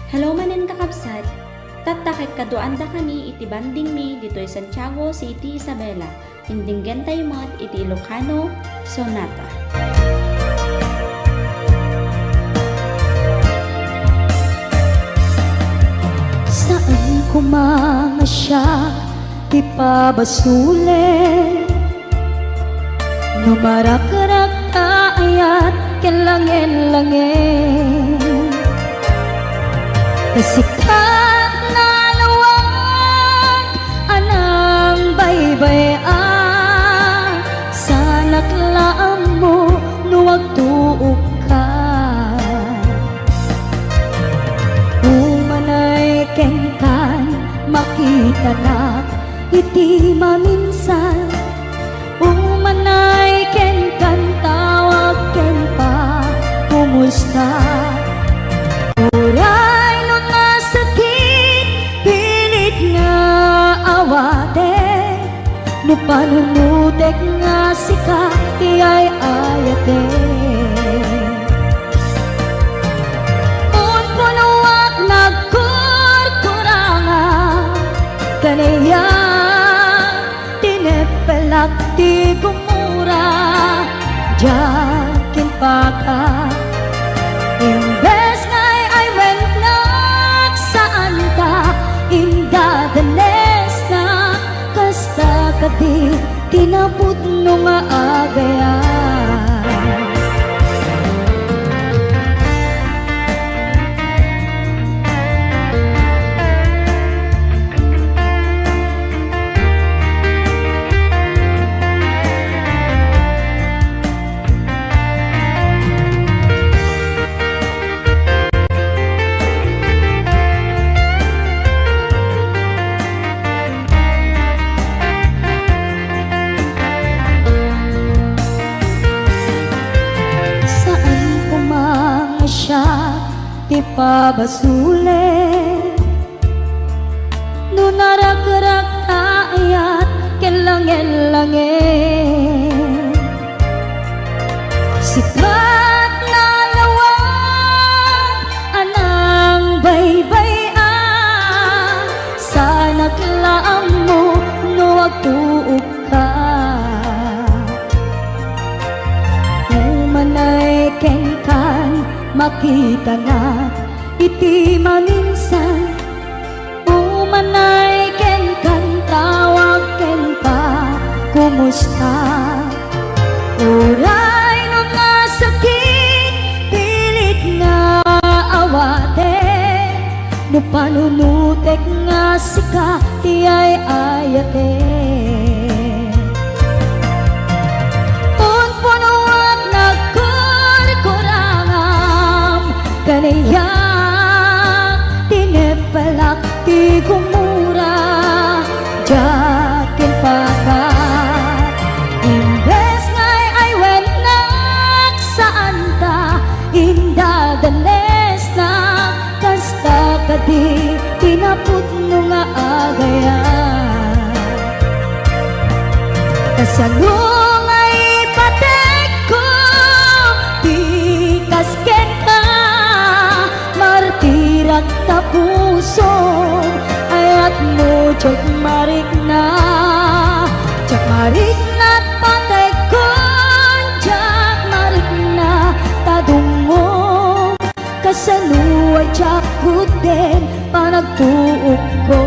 Hello manen kakabsat, tatakit kaduan da kami iti banding mi dito Santiago City, Isabela. Hindinggan tayo mat iti Ilocano Sonata. Saan kumamasya ti pabasule, numarakarag ayat kelangin-langin. Kasikat na lawag anang baybay-an, sa naklaan mo nuwag tuog ka. Umanay kengkan makita na iti maminsan, umanay kengkan tawag ken pa kumusta. Uray no nasakit pilit nga awate, no panunutek nga sika iyay ayate. Un punuak nagkurkuranga kaniya tinepelak ti gumura, jakin paka imbes ngay ay went nak saan ka indadanes na kasta kadi tinaput no maagaya. Ti pabasule, no naragrak ayat kelangin-langin. Sikat na lawag anang baybay-an, sa naklaan mo nuwag tuog ka. Umanay kengkan makita na iti maminsan, umanay ken kan tawag ken pa kumusta. Uray no nasakit pilit nga awate, no panunutek nga sika tiyay ayate. Kaniya tinepelak ti gumura, jakin paka imbes ngay ay wenak saan ta indadanes na kasta kadi tinaput no nga agaya. Kasanung ay patek ko di kasken ka, martirak tapuso ayat mo jok marik na patay kon jak marik na tadungo kasaluay jak kuden panagtuog ko.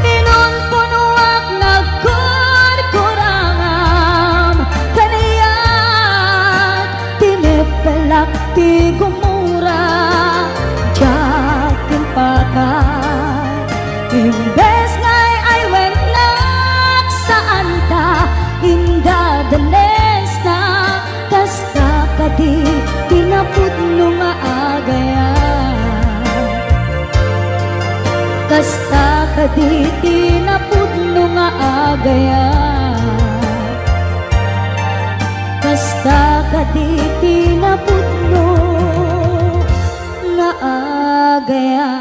Pinunpunuak nagkurkurangam kaniyat tinepelak ti gumura, jakin paka imbes ngay ay wenak saan ta indadanes na kasta kadi tinaput no maagaya. Kasta kadi tinaput no maagaya. Kasta kadi tinaput no nga agaya.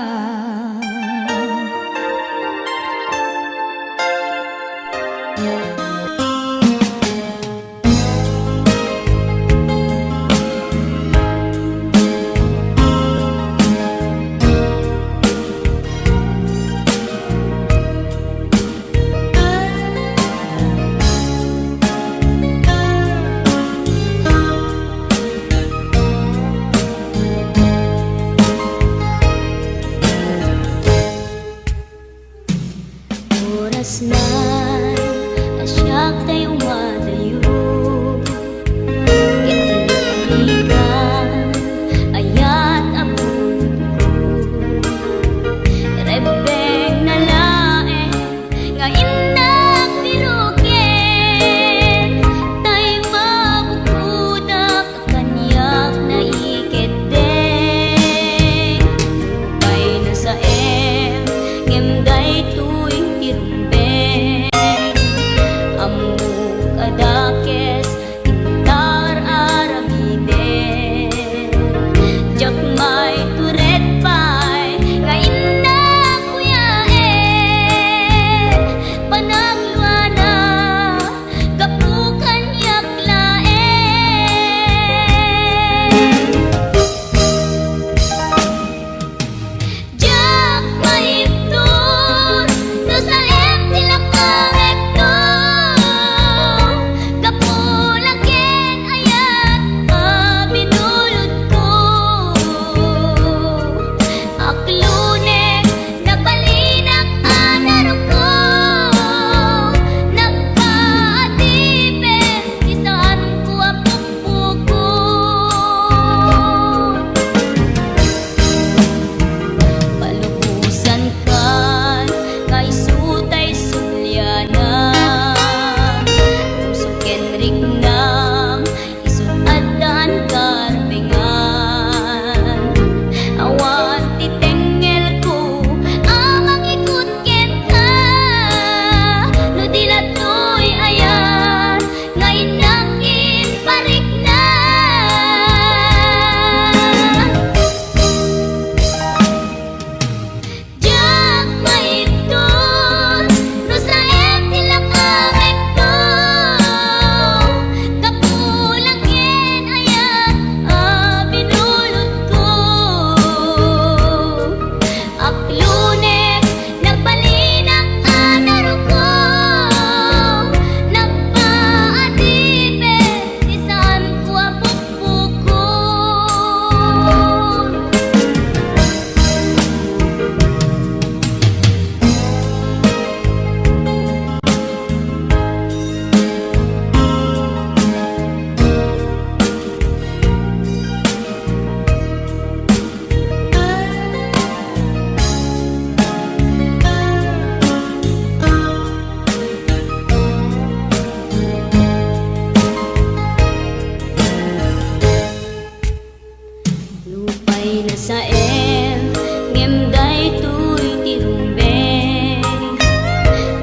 Sinasaem ngemday tuy tirumbe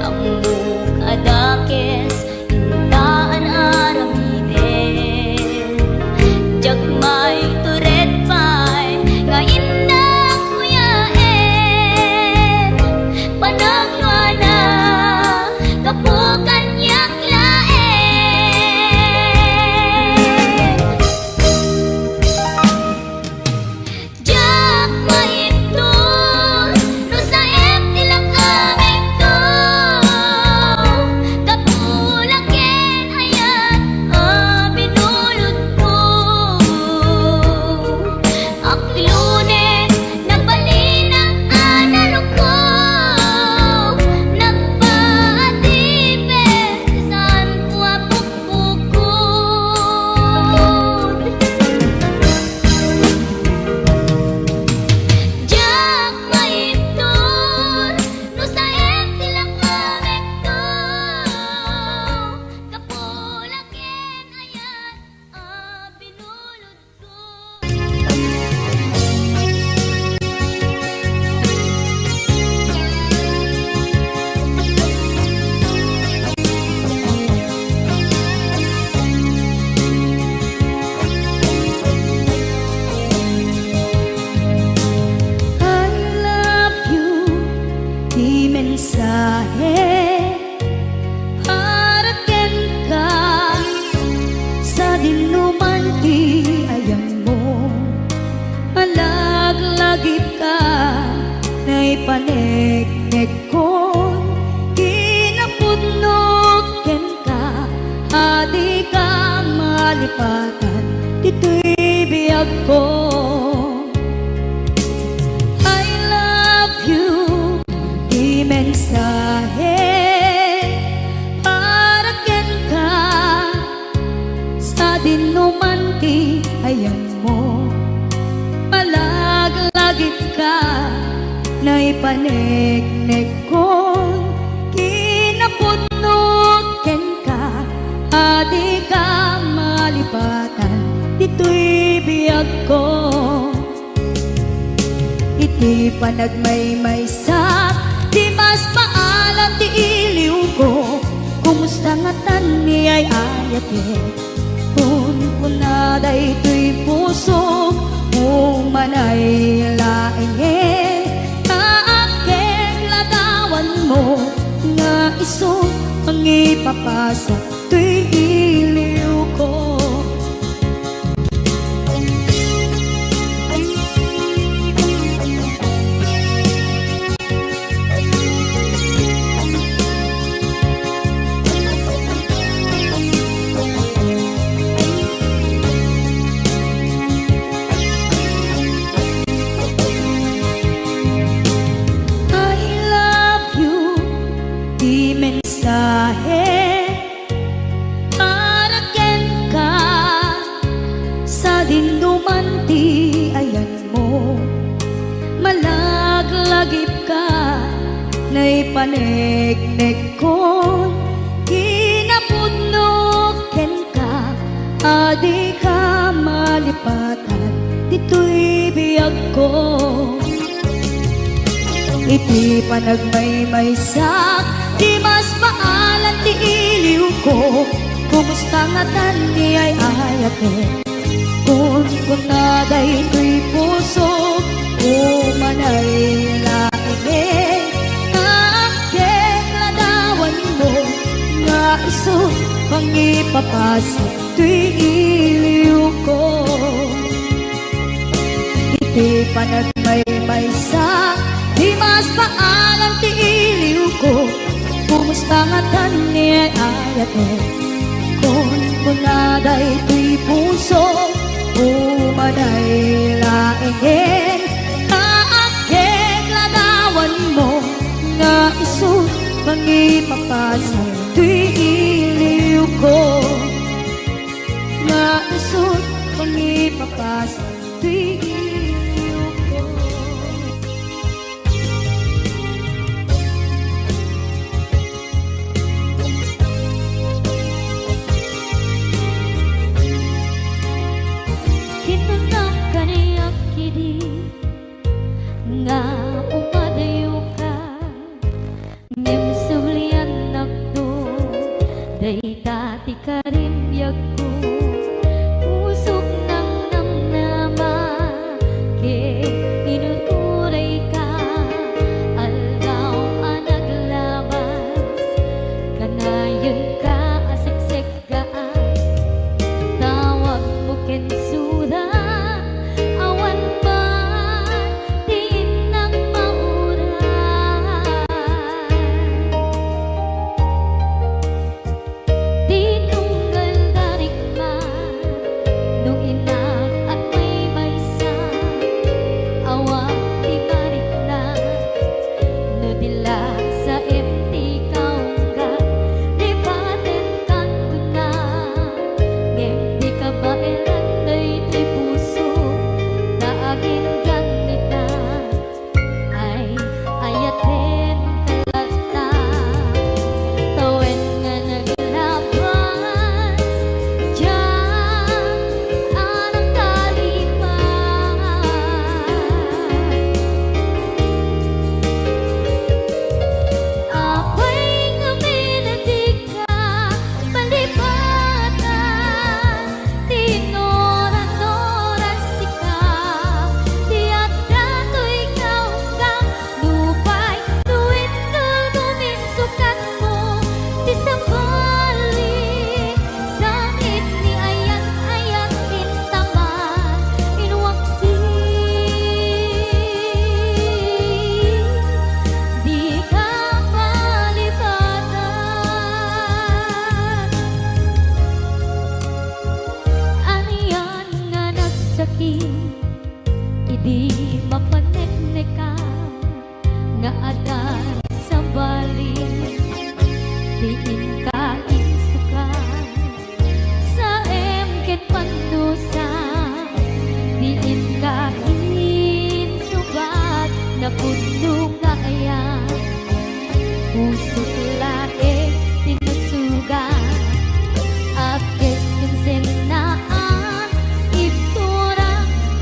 amuk adakes intaan aramiden jagmay turet pay nga indak kuyaen panagwana kapukan yak laen jak maipton no saem tilang aming to kapulaken ayat binulot ko aklunen nagbalinang anarok ko nagpaatipet saan ko apukpukod jak maipton no saem tilang aming to kapulaken ayat binulot ko. I love you, di mensahe para ken ka sa dinuman di ayang mo malaglagip ka na'y paneknek kon kinapudnot ken ka adi ka malipatan dito'y biyag ko. I love you, di mensahe para ken ka sa dinuman ti ayang mo malaglagip ka na'y paneknek kon kinapudnot ken ka adi ka malipatan dito'y biyag ko. Iti panagmaymaysa di mas paalam ti iliw ko kumusta nga tan ni ay ayate kun kunaday tuy puso kung manay laenge kaakek ladawan mo nga iso ang ipapasa tuy iliw ko. I love you, di mensahe para ken ka sa dinuman ti ayan mo malaglagip ka na'y paneknek kon kinapudnot ken ka adi ka malipatan dito'y biyag ko. Iti panagmaymaysa di mas maalan ti iliw ko kumusta nga tan ni ay ayate kun kunaday tuy puso umanay laenge kaakek ladawan mo nga iso pangipapasa tuy iliw ko. Iti panagmaymaysa di mas paalam ti iliw ko kumusta nga tan ni ay ayate kun kunaday tuy puso umanay laenge kaakek ladawan mo nga iso pangipapasa tuy iliw ko nga iso pangipapasa tuy iliw ko. Hinanap ka niya kidi idi mapanekneka nga adan sa bali diin ka isuka sa emket pandusa diin ka insubat na puno nga ayan puso lae tinasuga apkes kinsenaan iptura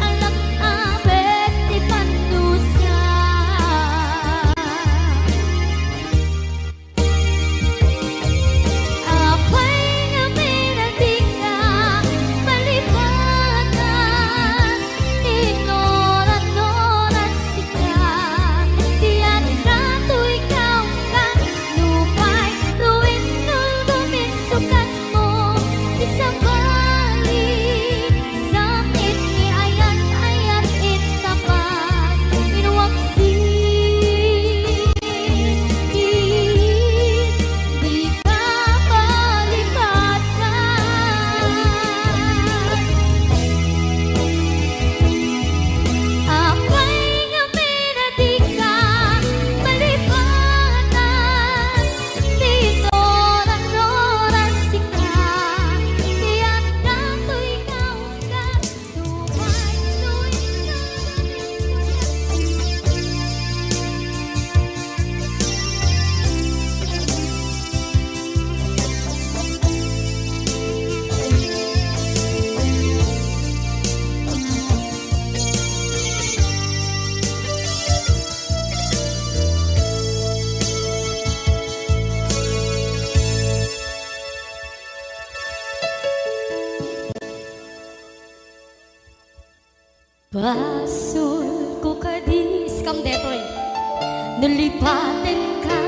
alak abet di pandusa apay nga minatika palipatan inoran-oran sika diyan ka to ikaw ka lupay ruin nuldumin sukat mo isabali sakit ni ayat-ayat itapat inuwaksi di ka palipatan apay nga minatika palipatan tinoran-oran sika diyan ka to ikaw ka lupay ruin Basul ko kadis kam detoy nalipaten ka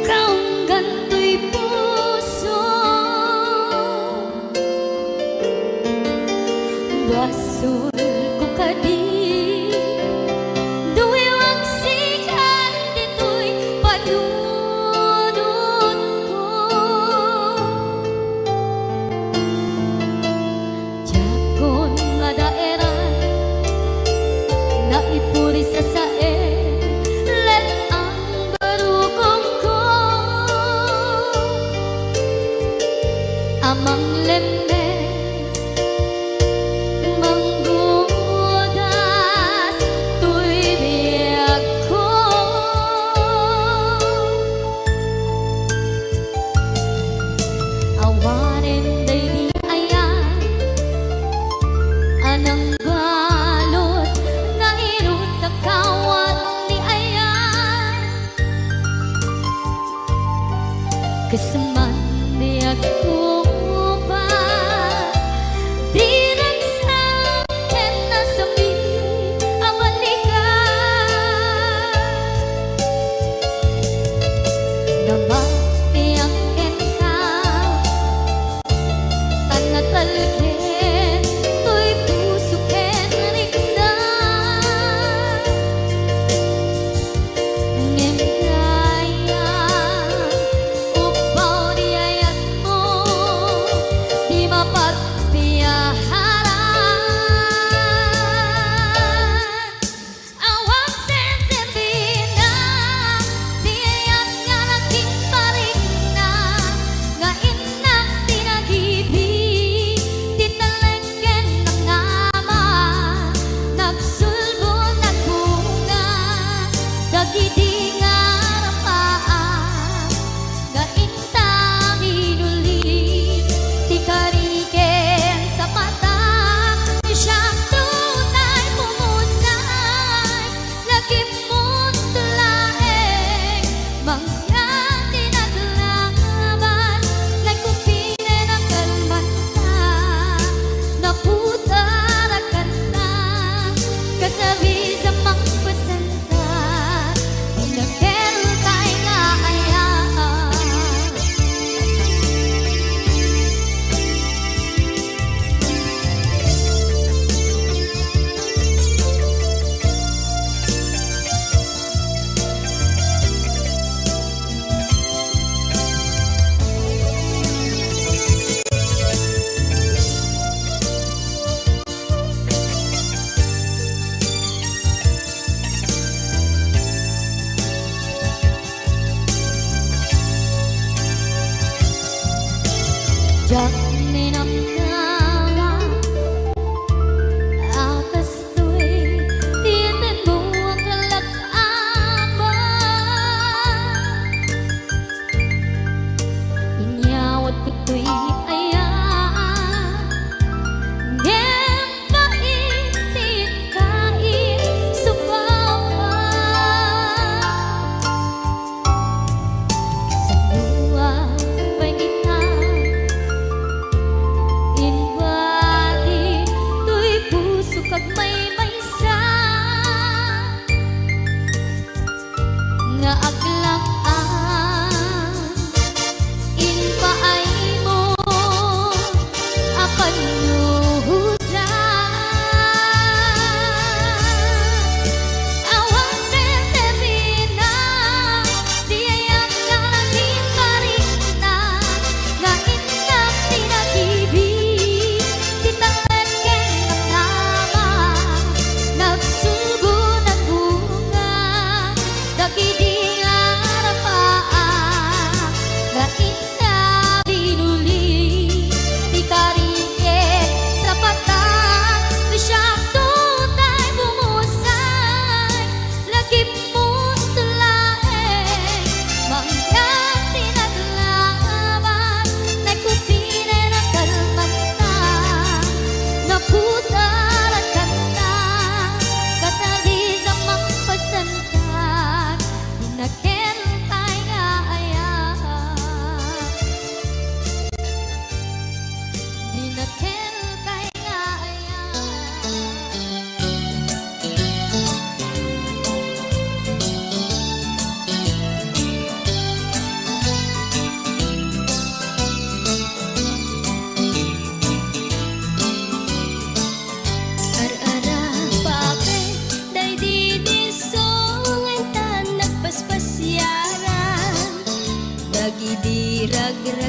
kaong ganto'y puso basul ko kadis duwiwag sikan dito'y padunod ko Jakon nga daerah na ipuri sa sae let ang barukong ko amang lembe manggoda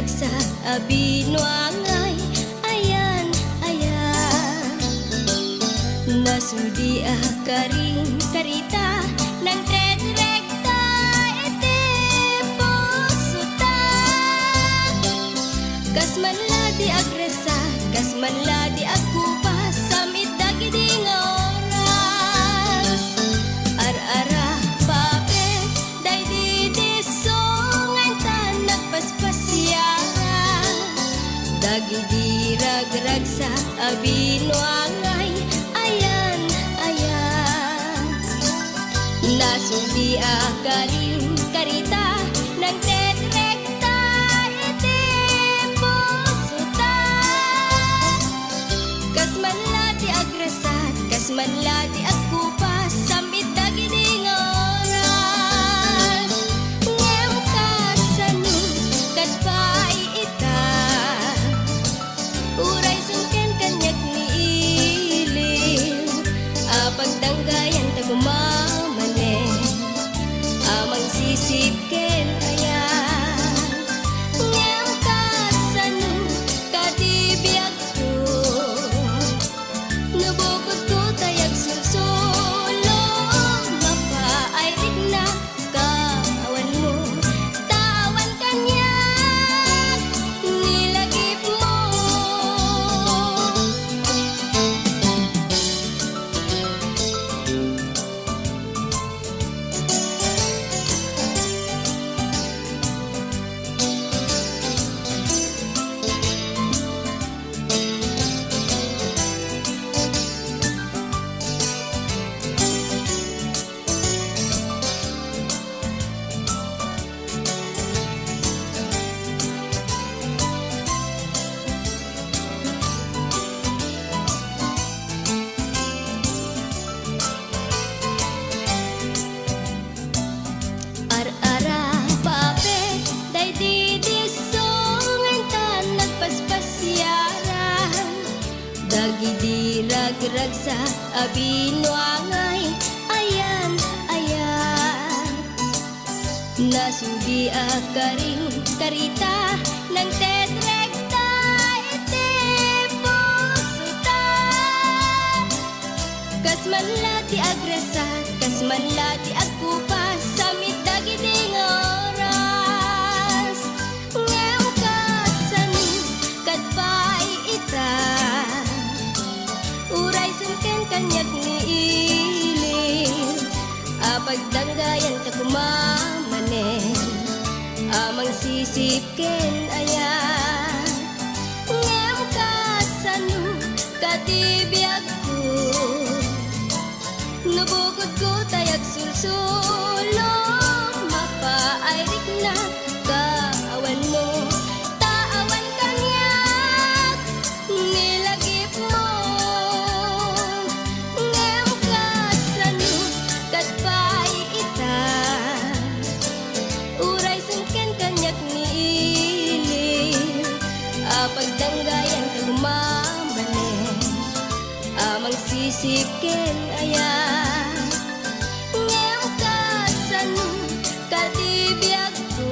sa abinuangay, ayan, ayan. Nasudi ka rin karita ng tetrekta, ete pusuta. Kas manla di agresa, kas manla di agkupas, samit dagiding oras. Ar-ara pape, day di disongan tan nagpaspasyara. Dagidi ragrag sa abinuangay, ayan, ayan. Nasudi ka rin karita ng tetrekta, ete pusuta. Kas manla di agresat, kas manla di agkupas, samit dagiding oras. Ngem kasano kadpay ita, uray sungken kanyak ni ilin. Pagdanggayan tagumamane, amang sisipken ayan. Ngem kasano kadibiyag ko, nabukod ko tayag sulsulo. Mapairik na kawan mo, tawan kanya nilagip mo. Ar-ara pape, day di disongan tan nagpaspasyaran. Dagidi ragrag sa abinuangay, ayan, ayan. Nasudi ka rin karita ng tetrekta, ete pusuta. Kas manla di agresat, kas manla di agkupas, samit dagiding oras. Ngem kasano kadpay ita, uray sungken kanyak ni ilin. Pagdanggayan tagumamanen, amang sisipken ayan. Ngem kasano kadibiyag ko, nabukod ko tayag sulsulo. Mapairik na kawan mo, tawan kanyak nilagip mo. Ngem kasano kadpay ita, uray sungken kanyak ni ilin. Pagdanggayan tagumamanen, amang sisipken ayan. Ngem kasano kadibiyag ko,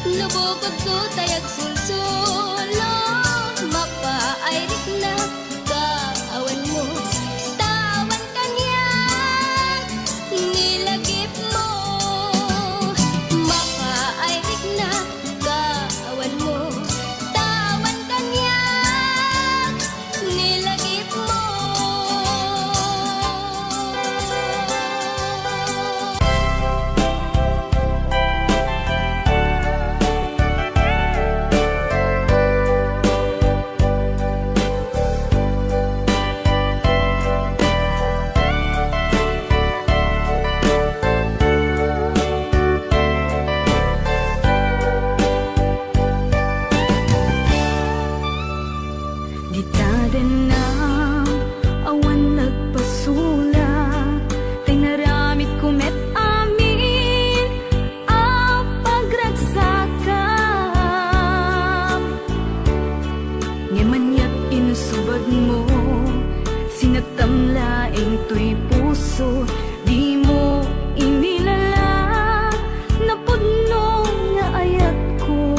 nabukod ko tayag sulsulo. Mapairik na kawan mo, tawan kanyak nilagip mo. Mapairik na kawan mo, tawan kanyak nilagip mo. Di mo inilala na pudno nga ayat ko.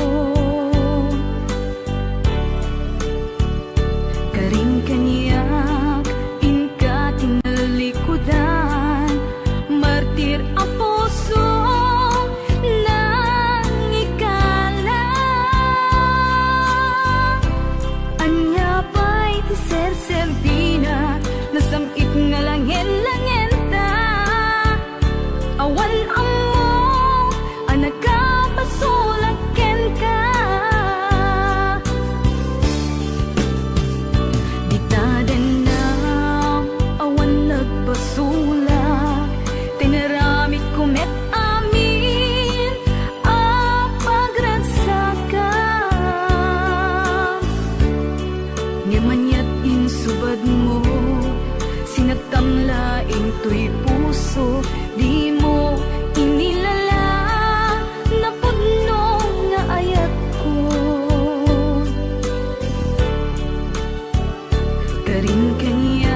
Sinagtamlaing to'y puso, di mo inilala na puno nga ayat ko. Karin kanya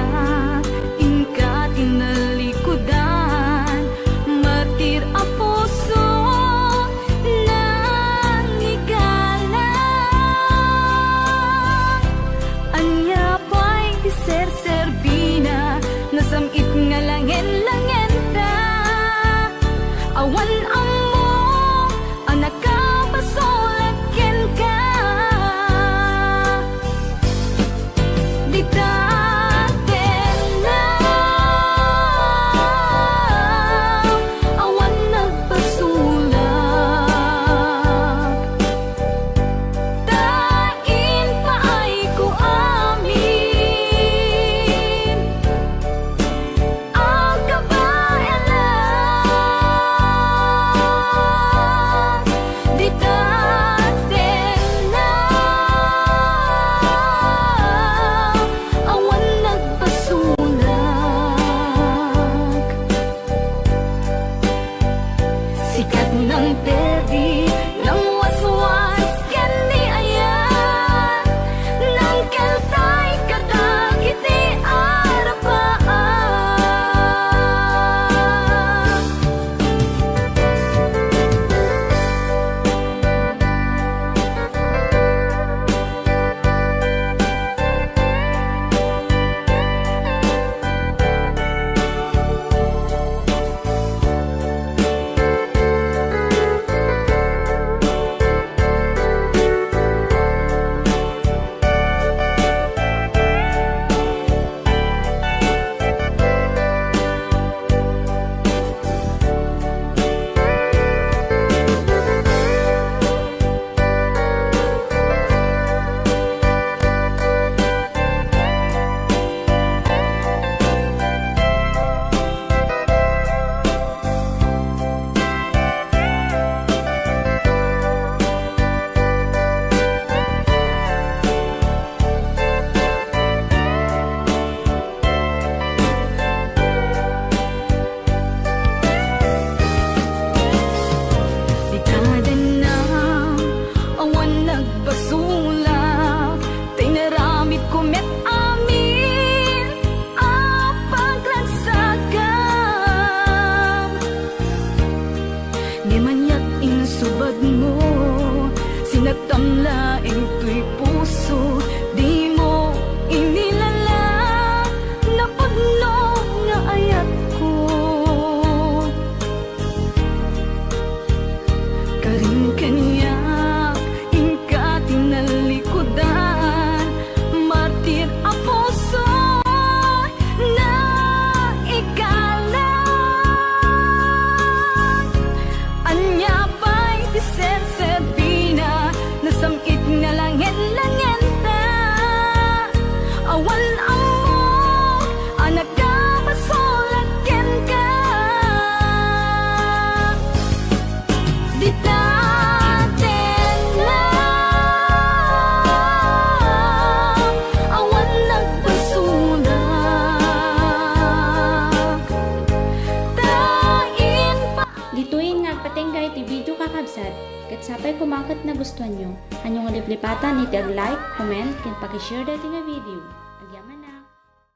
ingka tinalikudan, matir a puso nang igala. Anya pa'y ser-serbina, nasamit nga langen-langen ta. Awan amo, anak ka pasolagyan ka. Di taten na, awan nagpasulak. Tain pa ay ko amin, ang kabayanan. Di taten na, awan nagpasulak. Sikat ng pedi, ng waswas kani ayan, ng keltay kadagiti arapaan. Di taden na, awan nagpasulak. Tinaramid ko met amin ang paglagsakam. Di manyak insubad mo, sinagtamlaing to'y puso, di mo inilala na puno nga ayat ko. Karin kanya ingka tinalikudan, martir a puso na igala. Anya pa'y ser-serbina, nasamit nga langen-langen ta. Awan amo, anak ka pasolagyan ka. Di taten na, awan nagpasulak. Tain pa. Dituin nagpatenggay ti video kakabsat, ket sapay kumakat na gustuhan nyo. Anyong liplipatan iti like, comment, ken pakishare dati nga video.